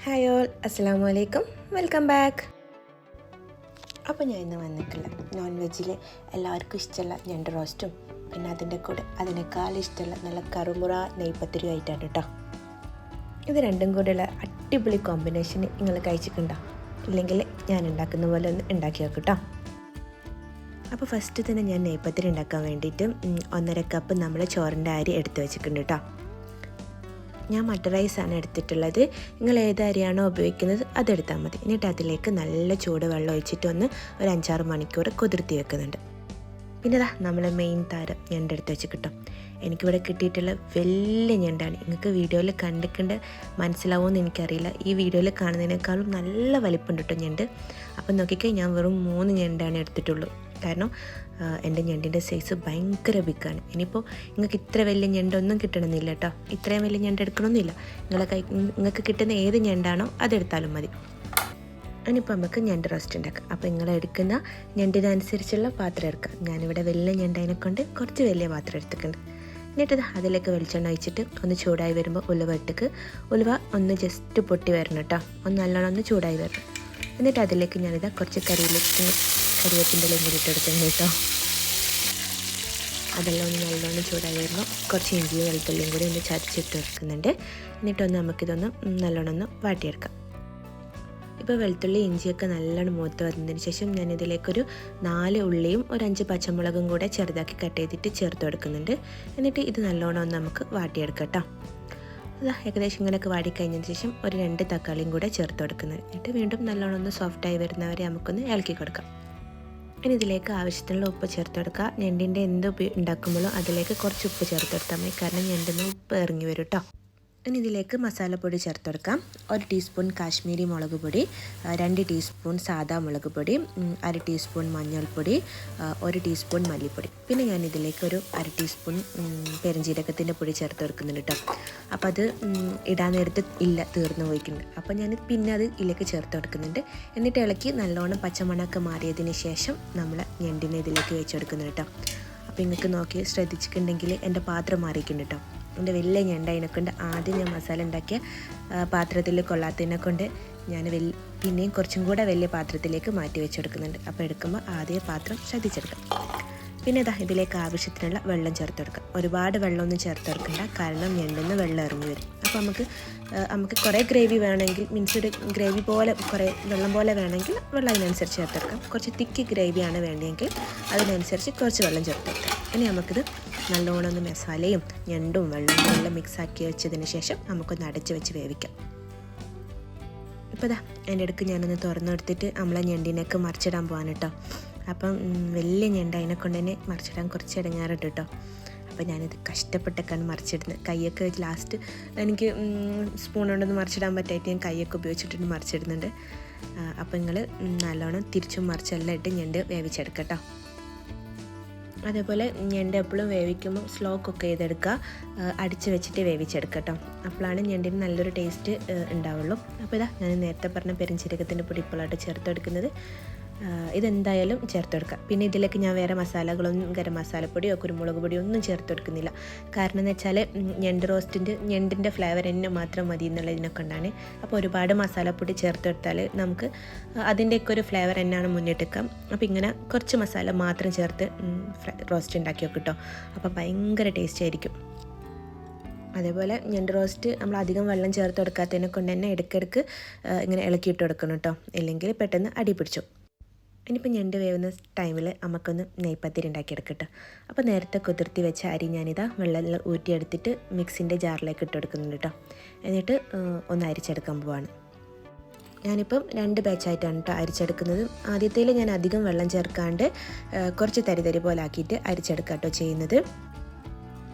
Hi all, അസ്സലാമു അലൈക്കും, welcome back. അപ്പോൾ ഞാൻ ഇന്ന് വന്നിട്ടുള്ള നോൺ വെജിൽ എല്ലാവർക്കും ഇഷ്ടമുള്ള ഞണ്ട് റോസ്റ്റും പിന്നെ അതിൻ്റെ കൂടെ അതിനേക്കാൾ ഇഷ്ടമുള്ള നല്ല കറുമുറ നെയ്പത്തിരി ആയിട്ടാണ് കേട്ടോ. ഇത് രണ്ടും കൂടെയുള്ള അടിപൊളി കോമ്പിനേഷൻ നിങ്ങൾ കഴിച്ചിട്ടുണ്ടോ? ഇല്ലെങ്കിൽ ഞാൻ ഉണ്ടാക്കുന്ന പോലെ ഒന്ന് ഉണ്ടാക്കി വെക്കും കേട്ടോ. അപ്പോൾ ഫസ്റ്റ് തന്നെ ഞാൻ നെയ്പത്തിരി ഉണ്ടാക്കാൻ വേണ്ടിയിട്ട് 1.5 കപ്പ് നമ്മൾ ചോറിൻ്റെ അരി എടുത്ത് വെച്ചിട്ടുണ്ട് കേട്ടോ. ഞാൻ മട്ട റൈസാണ് എടുത്തിട്ടുള്ളത്. നിങ്ങൾ ഏത് അരിയാണോ ഉപയോഗിക്കുന്നത് അതെടുത്താൽ മതി. എന്നിട്ട് അതിലേക്ക് നല്ല ചൂട് വെള്ളം ഒഴിച്ചിട്ട് ഒരു 5-6 മണിക്കൂർ കുതിർത്തി വെക്കുന്നുണ്ട്. പിന്നെ നമ്മളെ മെയിൻ താരം ഞണ്ടെടുത്ത് വെച്ച് കിട്ടും. എനിക്കിവിടെ കിട്ടിയിട്ടുള്ള വലിയ ഞണ്ടാണ്. നിങ്ങൾക്ക് വീഡിയോയിൽ കണ്ടിട്ടുണ്ട് മനസ്സിലാവുമെന്ന് എനിക്കറിയില്ല. ഈ വീഡിയോയിൽ കാണുന്നതിനേക്കാളും നല്ല വലിപ്പമുണ്ട് കേട്ടോ ഞണ്ട്. അപ്പം നോക്കിക്കഴിഞ്ഞാൽ ഞാൻ വെറും 3 ഞണ്ടാണ് എടുത്തിട്ടുള്ളൂ. കാരണം എൻ്റെ ഞണ്ടിൻ്റെ സൈസ് ഭയങ്കര ബിഗാണ്. ഇനിയിപ്പോൾ നിങ്ങൾക്ക് ഇത്ര വലിയ ഞണ്ടൊന്നും കിട്ടണമെന്നില്ല കേട്ടോ. ഇത്രയും വലിയ ഞണ്ട് എടുക്കണമെന്നില്ല. നിങ്ങൾക്ക് കിട്ടുന്ന ഏത് ഞണ്ടാണോ അതെടുത്താലും മതി. ഇനിയിപ്പോൾ നമുക്ക് ഞണ്ട് റോസ്റ്റ് ഉണ്ടാക്കാം. അപ്പോൾ നിങ്ങൾ എടുക്കുന്ന ഞണ്ടിനനുസരിച്ചുള്ള പാത്രം എടുക്കാം. ഞാനിവിടെ വലിയ ഞണ്ടതിനെ കൊണ്ട് കുറച്ച് വലിയ പാത്രം എടുത്തിട്ടുണ്ട്. എന്നിട്ട് അതിലേക്ക് വെളിച്ചെണ്ണ ഒഴിച്ചിട്ട് ഒന്ന് ചൂടായി വരുമ്പോൾ ഉലുവ ഒന്ന് ജസ്റ്റ് പൊട്ടി വരണം കേട്ടോ. ഒന്ന് നല്ലോണം ഒന്ന് ചൂടായി വരണം. എന്നിട്ട് അതിലേക്ക് ഞാനിതാ കുറച്ച് കരിവേപ്പിൻ്റെ ഇലയും കൂടി ഇട്ടെടുക്കുന്നു കേട്ടോ. അതെല്ലാം ഒന്ന് നല്ലോണം ചൂടായി വരുമ്പോൾ കുറച്ച് ഇഞ്ചിയും വെളുത്തുള്ളിയും കൂടി ഒന്ന് ചതച്ചിട്ട് വെക്കുന്നുണ്ട്. എന്നിട്ടൊന്ന് നമുക്കിതൊന്ന് നല്ലോണം ഒന്ന് വാട്ടിയെടുക്കാം. ഇപ്പോൾ വെളുത്തുള്ളി ഇഞ്ചിയൊക്കെ നല്ലോണം മൂത്ത് വന്നതിന് ശേഷം ഞാനിതിലേക്കൊരു 4 ഉള്ളിയും ഒരു 5 പച്ചമുളകും കൂടെ ചെറുതാക്കി കട്ട് ചെയ്തിട്ട് ചേർത്ത് കൊടുക്കുന്നുണ്ട്. എന്നിട്ട് ഇത് നല്ലോണം ഒന്ന് നമുക്ക് വാട്ടിയെടുക്കാം കേട്ടോ. ഏകദേശം ഇങ്ങനെയൊക്കെ വാടിക്കഴിഞ്ഞതിന് ശേഷം ഒരു 2 തക്കാളിയും കൂടെ ചേർത്ത് കൊടുക്കുന്നുണ്ട്. എന്നിട്ട് വീണ്ടും നല്ലോണം ഒന്ന് സോഫ്റ്റായി വരുന്നവരെ നമുക്കൊന്ന് ഇളക്കി കൊടുക്കാം. ഇനി ഇതിലേക്ക് ആവശ്യത്തിനുള്ള ഉപ്പ് ചേർത്ത് കൊടുക്കുക. ഞണ്ടിൻ്റെ എന്ത് ഉണ്ടാക്കുമ്പോഴും അതിലേക്ക് കുറച്ച് ഉപ്പ് ചേർത്ത് കൊടുത്താൽ മതി. കാരണം ഞണ്ടിന് ഉപ്പ് ഇറങ്ങി വരും കേട്ടോ. ഇനി ഇതിലേക്ക് മസാലപ്പൊടി ചേർത്ത് കൊടുക്കാം. 1 ടീസ്പൂൺ കാശ്മീരി മുളക് പൊടി, 2 ടീസ്പൂൺ സാദാ മുളക് പൊടി, 1/2 ടീസ്പൂൺ മഞ്ഞൾപ്പൊടി, 1 ടീസ്പൂൺ മല്ലിപ്പൊടി. പിന്നെ ഞാൻ ഇതിലേക്ക് ഒരു 1/2 ടീസ്പൂൺ പെരുംജീരകത്തിൻ്റെ പൊടി ചേർത്ത് കൊടുക്കുന്നുണ്ട് കേട്ടോ. അപ്പോൾ അത് ഇടാൻ നേരത്ത് തീർന്നു പോയിട്ടുണ്ട്. അപ്പോൾ ഞാൻ പിന്നെ അത് ഇതിലേക്ക് ചേർത്ത് കൊടുക്കുന്നുണ്ട്. എന്നിട്ട് ഇളക്കി നല്ലോണം പച്ചമണമൊക്കെ മാറിയതിന് ശേഷം നമ്മൾ ഞണ്ടിനെ ഇതിലേക്ക് വെച്ച് കൊടുക്കുന്നുണ്ട് കേട്ടോ. അപ്പോൾ നിങ്ങൾക്ക് നോക്കി ശ്രദ്ധിച്ചിട്ടുണ്ടെങ്കിൽ എൻ്റെ പാത്രം മാറിയിട്ടുണ്ട് കേട്ടോ. എൻ്റെ വലിയ ഞണ്ട് അതിനെക്കൊണ്ട് ആദ്യം ഞാൻ മസാല ഉണ്ടാക്കിയ പാത്രത്തിൽ കൊള്ളാത്തതിനെ കൊണ്ട് ഞാൻ പിന്നെയും കുറച്ചും കൂടെ വലിയ പാത്രത്തിലേക്ക് മാറ്റി വെച്ചെടുക്കുന്നുണ്ട്. അപ്പോൾ എടുക്കുമ്പോൾ ആദ്യം പാത്രം ശ്രദ്ധിച്ചെടുക്കാം. പിന്നെ ഇതിലേക്ക് ആവശ്യത്തിനുള്ള വെള്ളം ചേർത്ത് കൊടുക്കാം. ഒരുപാട് വെള്ളമൊന്നും ചേർത്ത് കൊടുക്കണ്ട, കാരണം ഞണ്ടിന്ന് വെള്ളം ഇറങ്ങി വരും. അപ്പോൾ നമുക്ക് കുറേ ഗ്രേവി വേണമെങ്കിൽ ഒരു ഗ്രേവി പോലെ കുറേ വെള്ളം പോലെ വേണമെങ്കിൽ വെള്ളം അതിനനുസരിച്ച് ചേർത്ത് കൊടുക്കാം. കുറച്ച് തിക്ക് ഗ്രേവിയാണ് വേണ്ടതെങ്കിൽ അതിനനുസരിച്ച് കുറച്ച് വെള്ളം ചേർത്ത് കൊടുക്കാം. ഇനി നമുക്കിത് നല്ലോണം ഒന്ന് മസാലയും ഞണ്ടും വെള്ളവും എല്ലാം മിക്സാക്കി വെച്ചതിന് ശേഷം നമുക്കൊന്ന് അടച്ച് വെച്ച് വേവിക്കാം. ഇപ്പോൾ അതിൻ്റെ ഇടയ്ക്ക് ഞാനൊന്ന് തുറന്നെടുത്തിട്ട് നമ്മളെ ഞണ്ടിനൊക്കെ മറിച്ചിടാൻ പോകാൻ കേട്ടോ. അപ്പം വലിയ ഞണ്ട് അതിനെക്കൊണ്ട് തന്നെ മറിച്ചിടാൻ കുറച്ച് ഇടങ്ങാറുണ്ട് കേട്ടോ. അപ്പോൾ ഞാനിത് കഷ്ടപ്പെട്ടൊക്കെയാണ് മറിച്ചിടുന്നത്. കൈയൊക്കെ ലാസ്റ്റ് എനിക്ക് സ്പൂൺ കൊണ്ടൊന്ന് മറിച്ചിടാൻ പറ്റായിട്ട് ഞാൻ കൈയൊക്കെ ഉപയോഗിച്ചിട്ട് മറിച്ചിടുന്നുണ്ട്. അപ്പോൾ നിങ്ങൾ നല്ലോണം തിരിച്ചും മറിച്ചെല്ലാം ഇട്ട് ഞണ്ട് വേവിച്ചെടുക്കട്ടോ. അതേപോലെ ഞണ്ട് എപ്പോഴും വേവിക്കുമ്പോൾ സ്ലോ കുക്ക് ചെയ്തെടുക്കുക, അടിച്ച് വെച്ചിട്ട് വേവിച്ചെടുക്കുക കേട്ടോ. അപ്പോഴാണ് ഞണ്ടിന് നല്ലൊരു ടേസ്റ്റ് ഉണ്ടാവുള്ളൂ. അപ്പോൾ ഞാൻ നേരത്തെ പറഞ്ഞ പെരുംജീരകത്തിൻ്റെ പൊടി ഇപ്പോഴായിട്ട് ചേർത്തെടുക്കുന്നത്. ഇതെന്തായാലും ചേർത്തെടുക്കുക. പിന്നെ ഇതിലേക്ക് ഞാൻ വേറെ മസാലകളൊന്നും ഗരം മസാലപ്പൊടിയോ കുരുമുളക് പൊടിയോ ഒന്നും ചേർത്തെടുക്കുന്നില്ല. കാരണം എന്ന് വെച്ചാൽ ഞണ്ടിൻ്റെ ഫ്ലേവർ എന്നെ മാത്രം മതി എന്നുള്ളതിനെ കൊണ്ടാണ്. അപ്പോൾ ഒരുപാട് മസാലപ്പൊടി ചേർത്തെടുത്താൽ നമുക്ക് അതിൻ്റെയൊക്കെ ഒരു ഫ്ലേവർ എന്നാണ് മുന്നിട്ടെടുക്കാം. അപ്പോൾ ഇങ്ങനെ കുറച്ച് മസാല മാത്രം ചേർത്ത് റോസ്റ്റ് ഉണ്ടാക്കി വെക്കും കേട്ടോ. അപ്പോൾ ഭയങ്കര ടേസ്റ്റ് ആയിരിക്കും. അതേപോലെ ഞണ്ട് റോസ്റ്റ് നമ്മൾ അധികം വെള്ളം ചേർത്ത് കൊടുക്കാത്തതിനെ കൊണ്ട് തന്നെ ഇടയ്ക്കിടയ്ക്ക് ഇങ്ങനെ ഇളക്കിയിട്ട് കൊടുക്കണം കേട്ടോ, ഇല്ലെങ്കിൽ പെട്ടെന്ന് അടി പിടിച്ചു. ഇനിയിപ്പോൾ ഞണ്ട് വേവുന്ന ടൈമിൽ നമുക്കൊന്ന് നെയ്പത്തിരി ഉണ്ടാക്കിയെടുക്കട്ടെ. അപ്പോൾ നേരത്തെ കുതിർത്തി വെച്ച അരി ഞാനിതാ വെള്ളം ഊറ്റിയെടുത്തിട്ട് മിക്സിൻ്റെ ജാറിലേക്ക് ഇട്ട് കൊടുക്കുന്നുണ്ട് കേട്ടോ. എന്നിട്ട് ഒന്ന് അരിച്ചെടുക്കാൻ പോവാണ്. ഞാനിപ്പം 2 ബാച്ചായിട്ടാണ് കേട്ടോ അരിച്ചെടുക്കുന്നത്. ആദ്യത്തേൽ ഞാൻ അധികം വെള്ളം ചേർക്കാണ്ട് കുറച്ച് തരി പോലെ ആക്കിയിട്ട് അരിച്ചെടുക്കാം കേട്ടോ ചെയ്യുന്നത്.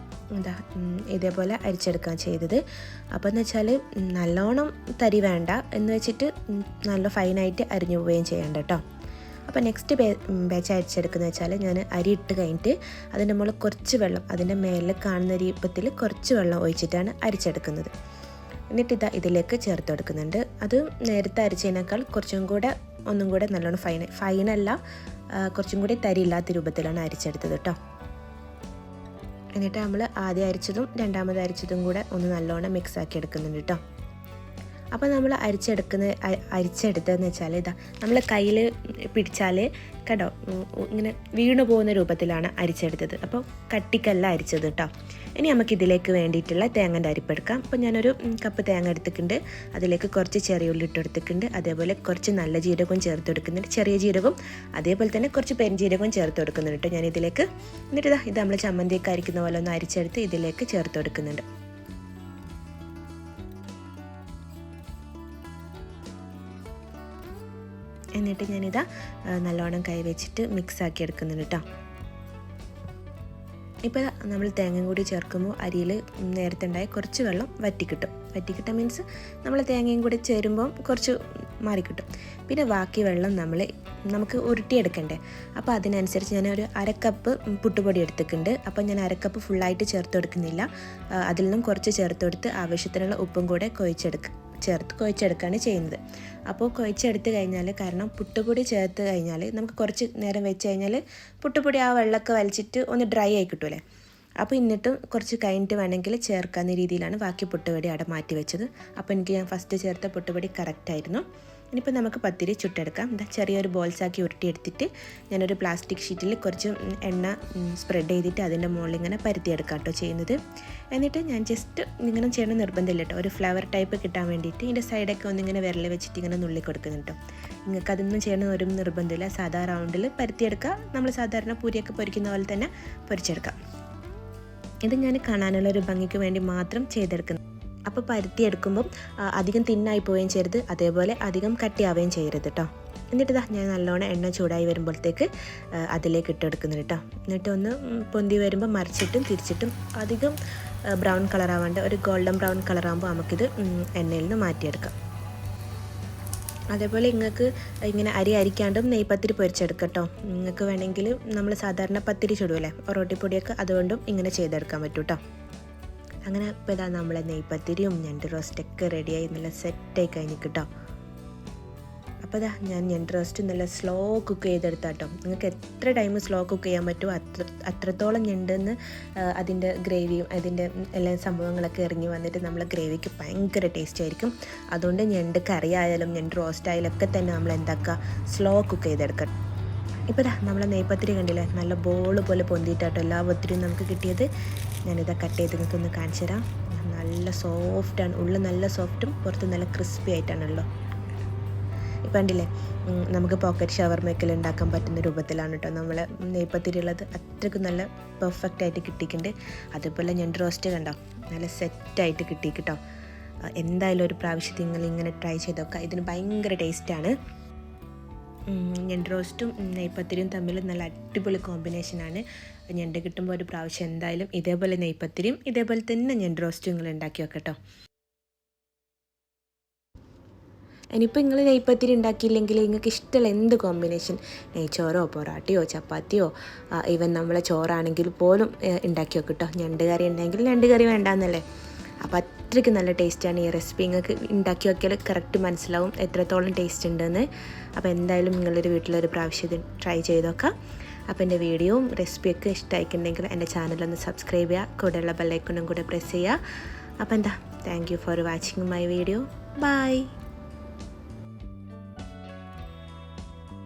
ഇതേപോലെ അരിച്ചെടുക്കാൻ ചെയ്തത്. അപ്പോൾ എന്ന് വെച്ചാൽ നല്ലോണം തരി വേണ്ട എന്ന് വെച്ചിട്ട് നല്ല ഫൈനായിട്ട് അരിഞ്ഞു പോവുകയും ചെയ്യണ്ട കേട്ടോ. അപ്പോൾ നെക്സ്റ്റ് ബാച്ച് അരിച്ചെടുക്കുന്നത് വെച്ചാൽ ഞാൻ അരി ഇട്ട് കഴിഞ്ഞിട്ട് അതിൻ്റെ മുകളിൽ കുറച്ച് വെള്ളം അതിൻ്റെ മേലെ കാണുന്ന രൂപത്തിൽ കുറച്ച് വെള്ളം ഒഴിച്ചിട്ടാണ് അരിച്ചെടുക്കുന്നത്. എന്നിട്ട് ഇതിലേക്ക് ചേർത്ത് കൊടുക്കുന്നുണ്ട്. അത് നേരത്തെ അരിച്ചതിനേക്കാൾ ഒന്നും കൂടെ നല്ലോണം ഫൈനല്ല, കുറച്ചും കൂടി തരിയില്ലാത്ത രൂപത്തിലാണ് അരിച്ചെടുത്തത് കേട്ടോ. എന്നിട്ട് നമ്മൾ ആദ്യം അരിച്ചതും രണ്ടാമത് അരിച്ചതും കൂടെ ഒന്ന് നല്ലോണം മിക്സാക്കി എടുക്കുന്നുണ്ട് കേട്ടോ. അപ്പോൾ നമ്മൾ അരിച്ചെടുത്തതെന്ന് വെച്ചാൽ ഇതാ നമ്മൾ കയ്യിൽ പിടിച്ചാൽ കേട്ടോ ഇങ്ങനെ വീണു പോകുന്ന രൂപത്തിലാണ് അരിച്ചെടുത്തത്. അപ്പോൾ കട്ടിക്കല്ല അരിച്ചത് കേട്ടോ. ഇനി നമുക്കിതിലേക്ക് വേണ്ടിയിട്ടുള്ള തേങ്ങൻ്റെ അരിപ്പെടുക്കാം. അപ്പോൾ ഞാനൊരു കപ്പ് തേങ്ങ എടുത്തിട്ടുണ്ട്. അതിലേക്ക് കുറച്ച് ചെറിയ ഉള്ളി ഇട്ടെടുത്തിട്ടുണ്ട്. അതേപോലെ കുറച്ച് നല്ല ജീരകവും ചേർത്ത് കൊടുക്കുന്നുണ്ട്, ചെറിയ ജീരകവും അതേപോലെ തന്നെ കുറച്ച് പെരുംജീരകവും ചേർത്ത് കൊടുക്കുന്നുണ്ട് കേട്ടോ ഞാനിതിലേക്ക്. എന്നിട്ട് ഇത് നമ്മൾ ചമ്മന്തിയൊക്കെ അരിക്കുന്ന പോലെ ഒന്ന് അരിച്ചെടുത്ത് ഇതിലേക്ക് ചേർത്ത് കൊടുക്കുന്നുണ്ട്. എന്നിട്ട് ഞാനിതാ നല്ലോണം കൈ വെച്ചിട്ട് മിക്സാക്കി എടുക്കുന്നുണ്ട് കേട്ടോ. ഇപ്പോൾ നമ്മൾ തേങ്ങയും കൂടി ചേർക്കുമ്പോൾ അരിയിൽ നേരത്തെ ഉണ്ടായ കുറച്ച് വെള്ളം വറ്റിക്കിട്ടും മീൻസ് നമ്മൾ തേങ്ങയും കൂടി ചേരുമ്പോൾ കുറച്ച് മാറിക്കിട്ടും. പിന്നെ ബാക്കി വെള്ളം നമുക്ക് ഉരുട്ടിയെടുക്കണ്ടേ, അപ്പോൾ അതിനനുസരിച്ച് ഞാൻ ഒരു അരക്കപ്പ് പുട്ടുപൊടി എടുത്തിട്ടുണ്ട്. അപ്പോൾ ഞാൻ അരക്കപ്പ് ഫുള്ളായിട്ട് ചേർത്ത് കൊടുക്കുന്നില്ല, അതിൽ നിന്നും കുറച്ച് ചേർത്ത് കൊടുത്ത് ആവശ്യത്തിനുള്ള ഉപ്പും കൂടെ കുഴച്ചെടുക്കുകയാണ് ചെയ്യുന്നത്. അപ്പോൾ കുഴച്ചെടുത്ത് കഴിഞ്ഞാൽ, കാരണം പുട്ടുപൊടി ചേർത്ത് കഴിഞ്ഞാൽ നമുക്ക് കുറച്ച് നേരം വെച്ച് കഴിഞ്ഞാൽ പുട്ടുപൊടി ആ വെള്ളമൊക്കെ വലിച്ചിട്ട് ഒന്ന് ഡ്രൈ ആയി കിട്ടുമല്ലേ. അപ്പോൾ എന്നിട്ടും കുറച്ച് കഴിഞ്ഞിട്ട് വേണമെങ്കിൽ ചേർക്കാവുന്ന രീതിയിലാണ് ബാക്കി പുട്ടുപൊടി അവിടെ മാറ്റി വെച്ചത്. അപ്പോൾ എനിക്ക് ഞാൻ ഫസ്റ്റ് ചേർത്ത പുട്ടുപൊടി കറക്റ്റായിരുന്നു. ഇനിയിപ്പോൾ നമുക്ക് പത്തിരി ചുട്ടെടുക്കാം. ചെറിയൊരു ബോൾസാക്കി ഉരുട്ടിയെടുത്തിട്ട് ഞാനൊരു പ്ലാസ്റ്റിക് ഷീറ്റിൽ കുറച്ച് എണ്ണ സ്പ്രെഡ് ചെയ്തിട്ട് അതിൻ്റെ മുകളിൽ ഇങ്ങനെ പരത്തിയെടുക്കാം കേട്ടോ ചെയ്യുന്നത്. എന്നിട്ട് ഞാൻ ജസ്റ്റ് ഇങ്ങനെ ചെയ്യണം നിർബന്ധമില്ല കേട്ടോ, ഒരു ഫ്ലവർ ടൈപ്പ് കിട്ടാൻ വേണ്ടിയിട്ട് ഇതിൻ്റെ സൈഡൊക്കെ ഒന്നിങ്ങനെ വിരൽ വെച്ചിട്ട് ഇങ്ങനെ നുള്ളി കൊടുക്കുന്നുണ്ട് കേട്ടോ. നിങ്ങൾക്ക് അതൊന്നും ചെയ്യണം ഒരു നിർബന്ധമില്ല, സാധാ റൗണ്ടിൽ പരത്തിയെടുക്കുക. നമ്മൾ സാധാരണ പൂരിയൊക്കെ പൊരിക്കുന്ന പോലെ തന്നെ പൊരിച്ചെടുക്കാം. ഇത് ഞാൻ കാണാനുള്ള ഒരു ഭംഗിക്ക് വേണ്ടി മാത്രം ചെയ്തെടുക്കുന്നത്. അപ്പോൾ പരത്തിയെടുക്കുമ്പം അധികം തിന്നായി പോവുകയും ചെയ്യരുത്, അതേപോലെ അധികം കട്ടിയാവുകയും ചെയ്യരുത് കേട്ടോ. എന്നിട്ട് ഞാൻ നല്ലോണം എണ്ണ ചൂടായി വരുമ്പോഴത്തേക്ക് അതിലേക്ക് ഇട്ടെടുക്കുന്നുണ്ട് കേട്ടോ. എന്നിട്ട് ഒന്ന് പൊന്തി വരുമ്പോൾ മറിച്ചിട്ടും തിരിച്ചിട്ടും അധികം ബ്രൗൺ കളറാവാണ്ട് ഒരു ഗോൾഡൻ ബ്രൗൺ കളറാകുമ്പോൾ നമുക്കിത് എണ്ണയിൽ നിന്ന് മാറ്റിയെടുക്കാം. അതേപോലെ നിങ്ങൾക്ക് ഇങ്ങനെ അരിക്കാണ്ടും നെയ്പത്തിരി പൊരിച്ചെടുക്കാം കേട്ടോ. നിങ്ങൾക്ക് വേണമെങ്കിൽ നമ്മൾ സാധാരണ പത്തിരി ചുടുമല്ലേ റോട്ടിപ്പൊടിയൊക്കെ, അതുകൊണ്ടും ഇങ്ങനെ ചെയ്തെടുക്കാൻ പറ്റും കേട്ടോ. അങ്ങനെ ഇപ്പോൾ ഇതാ നമ്മളെ നെയ്പത്തിരിയും ഞണ്ട് റോസ്റ്റൊക്കെ റെഡിയായി നല്ല സെറ്റായി കഴിഞ്ഞ് കേട്ടോ. അപ്പോൾ ഇതാ ഞാൻ ഞണ്ട് റോസ്റ്റ് നല്ല സ്ലോ കുക്ക് ചെയ്തെടുത്താൽ കേട്ടോ. നിങ്ങൾക്ക് എത്ര ടൈം സ്ലോ കുക്ക് ചെയ്യാൻ പറ്റുമോ അത്രത്തോളം ഞണ്ടെന്ന് അതിൻ്റെ ഗ്രേവിയും അതിൻ്റെ എല്ലാ സംഭവങ്ങളൊക്കെ ഇറങ്ങി വന്നിട്ട് നമ്മളെ ഗ്രേവിക്ക് ഭയങ്കര ടേസ്റ്റ് ആയിരിക്കും. അതുകൊണ്ട് ഞണ്ട് കറി ആയാലും ഞണ്ട് റോസ്റ്റ് ആയാലും ഒക്കെ തന്നെ നമ്മൾ എന്താക്കുക, സ്ലോ കുക്ക് ചെയ്തെടുക്കാം. ഇപ്പോൾ നമ്മളെ നെയ്പത്തിരി കണ്ടില്ലേ, നല്ല ബോള് പോലെ പൊന്തിയിട്ടാട്ടോ എല്ലാ പത്തിരിയും നമുക്ക് കിട്ടിയത്. ഞാനിതാ കട്ട് ചെയ്ത് നിങ്ങൾക്കൊന്ന് കാണിച്ചു തരാം. നല്ല സോഫ്റ്റാണ്, ഉള്ളിൽ നല്ല സോഫ്റ്റും പുറത്ത് നല്ല ക്രിസ്പി ആയിട്ടാണല്ലോ. ഇപ്പം കണ്ടില്ലേ, നമുക്ക് പോക്കറ്റ് ഷവർമയൊക്കെ ഉണ്ടാക്കാൻ പറ്റുന്ന രൂപത്തിലാണ് കേട്ടോ നമ്മൾ നെയ്പത്തിരി ഉള്ളത്. അത്രയ്ക്ക് നല്ല പെർഫെക്റ്റ് ആയിട്ട് കിട്ടിയിട്ടുണ്ട്. അതുപോലെ ഞണ്ട് റോസ്റ്റ് കണ്ടോ, നല്ല സെറ്റായിട്ട് കിട്ടി കേട്ടോ. എന്തായാലും ഒരു പ്രാവശ്യത്തിൽ നിങ്ങൾ ഇങ്ങനെ ട്രൈ ചെയ്തൊക്കെ, ഇതിന് ഭയങ്കര ടേസ്റ്റാണ്. ഞണ്ട് റോസ്റ്റും നെയ്പത്തിരിയും തമ്മിൽ നല്ല അടിപൊളി കോമ്പിനേഷനാണ്. ഞണ്ട് കിട്ടുമ്പോൾ ഒരു പ്രാവശ്യം എന്തായാലും ഇതേപോലെ നെയ്പത്തിരിയും ഇതേപോലെ തന്നെ ഞണ്ട് റോസ്റ്റും നിങ്ങൾ ഉണ്ടാക്കി വെക്കട്ടോ. ഇനിയിപ്പോൾ നിങ്ങൾ നെയ്പത്തിരി ഉണ്ടാക്കിയില്ലെങ്കിൽ നിങ്ങൾക്ക് ഇഷ്ടമുള്ള എന്ത് കോമ്പിനേഷൻ, നെയ്ച്ചോറോ പൊറാട്ടയോ ചപ്പാത്തിയോ ഈവൻ നമ്മളെ ചോറാണെങ്കിൽ പോലും ഉണ്ടാക്കി വെക്കട്ടോ. ഞണ്ട് കറി ഉണ്ടെങ്കിൽ ഞണ്ട് കറി വേണ്ടാന്നല്ലേ. അപ്പോൾ അത്രയ്ക്ക് നല്ല ടേസ്റ്റാണ് ഈ റെസിപ്പി. നിങ്ങൾക്ക് ഉണ്ടാക്കി നോക്കിയാൽ കറക്റ്റ് മനസ്സിലാവും എത്രത്തോളം ടേസ്റ്റ് ഉണ്ടെന്ന്. അപ്പോൾ എന്തായാലും നിങ്ങളൊരു വീട്ടിലൊരു പ്രാവശ്യം ഇത് ട്രൈ ചെയ്ത് നോക്കാം. അപ്പോൾ എൻ്റെ വീഡിയോയും റെസിപ്പിയൊക്കെ ഇഷ്ടമായിട്ടുണ്ടെങ്കിൽ എൻ്റെ ചാനലൊന്ന് സബ്സ്ക്രൈബ് ചെയ്യുക, കൂടെയുള്ള ബെല്ലൈക്കണും കൂടെ പ്രസ് ചെയ്യുക. അപ്പോൾ thank you for watching my video. By.